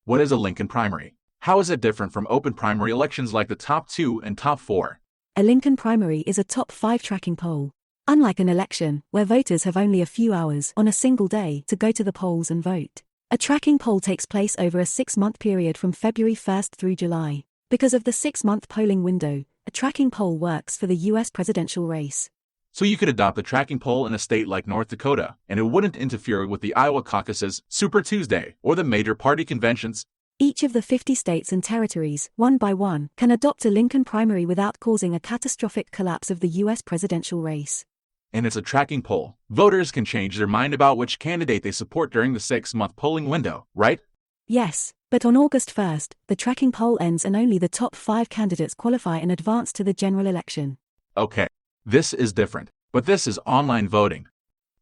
What is a Lincoln primary? How is it different from open primary elections like the top 2 and top 4? A Lincoln primary is a top 5 tracking poll. Unlike an election, where voters have only a few hours on a single day to go to the polls and vote, a tracking poll takes place over a 6-month period from February 1st through July. Because of the 6-month polling window, a tracking poll works for the U.S. presidential race. So you could adopt a tracking poll in a state like North Dakota, and it wouldn't interfere with the Iowa caucuses, Super Tuesday, or the major party conventions. Each of the 50 states and territories, one by one, can adopt a Lincoln primary without causing a catastrophic collapse of the U.S. presidential race. And it's a tracking poll. Voters can change their mind about which candidate they support during the 6-month polling window, right? Yes, but on August 1st, the tracking poll ends and only the top 5 candidates qualify and advance to the general election. Okay, this is different, but this is online voting.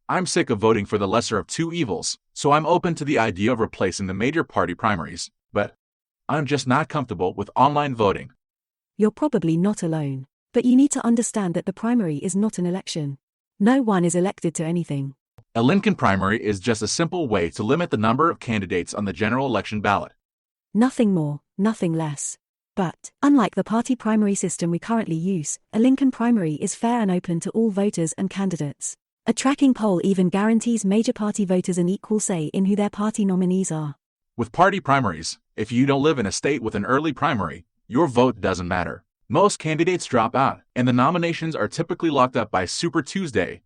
I'm sick of voting for the lesser of two evils, so I'm open to the idea of replacing the major party primaries, but I'm just not comfortable with online voting. You're probably not alone, but you need to understand that the primary is not an election. No one is elected to anything. A Lincoln primary is just a simple way to limit the number of candidates on the general election ballot. Nothing more, nothing less. But, unlike the party primary system we currently use, a Lincoln primary is fair and open to all voters and candidates. A tracking poll even guarantees major party voters an equal say in who their party nominees are. With party primaries, if you don't live in a state with an early primary, your vote doesn't matter. Most candidates drop out, and the nominations are typically locked up by Super Tuesday.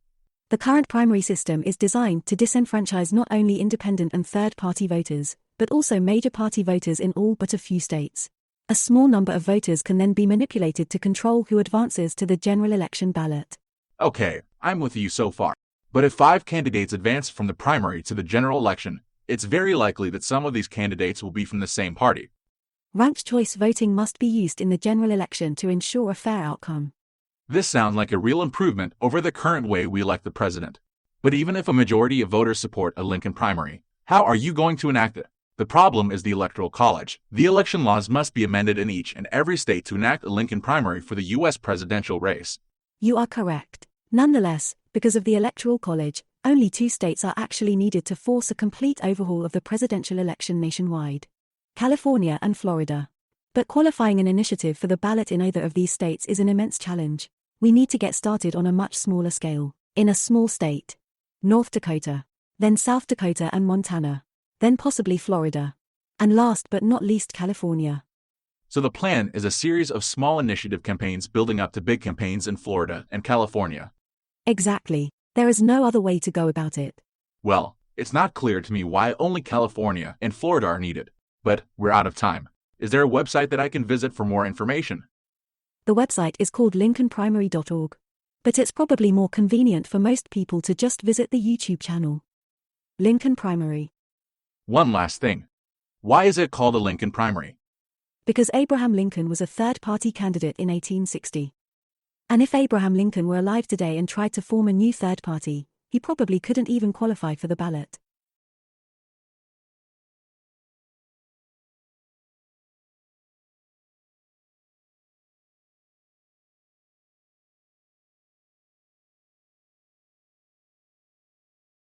The current primary system is designed to disenfranchise not only independent and third-party voters, but also major party voters in all but a few states. A small number of voters can then be manipulated to control who advances to the general election ballot. Okay, I'm with you so far. But if 5 candidates advance from the primary to the general election, it's very likely that some of these candidates will be from the same party. Ranked choice voting must be used in the general election to ensure a fair outcome. This sounds like a real improvement over the current way we elect the president. But even if a majority of voters support a Lincoln primary, how are you going to enact it? The problem is the Electoral College. The election laws must be amended in each and every state to enact a Lincoln primary for the U.S. presidential race. You are correct. Nonetheless, because of the Electoral College, only 2 states are actually needed to force a complete overhaul of the presidential election nationwide: California and Florida. But qualifying an initiative for the ballot in either of these states is an immense challenge. We need to get started on a much smaller scale, in a small state. North Dakota, then South Dakota and Montana, then possibly Florida, and last but not least California. So the plan is a series of small initiative campaigns building up to big campaigns in Florida and California. Exactly. There is no other way to go about it. Well, it's not clear to me why only California and Florida are needed. But we're out of time. Is there a website that I can visit for more information? The website is called lincolnprimary.org. But it's probably more convenient for most people to just visit the YouTube channel. Lincoln Primary. One last thing. Why is it called a Lincoln primary? Because Abraham Lincoln was a third-party candidate in 1860. And if Abraham Lincoln were alive today and tried to form a new third party, he probably couldn't even qualify for the ballot.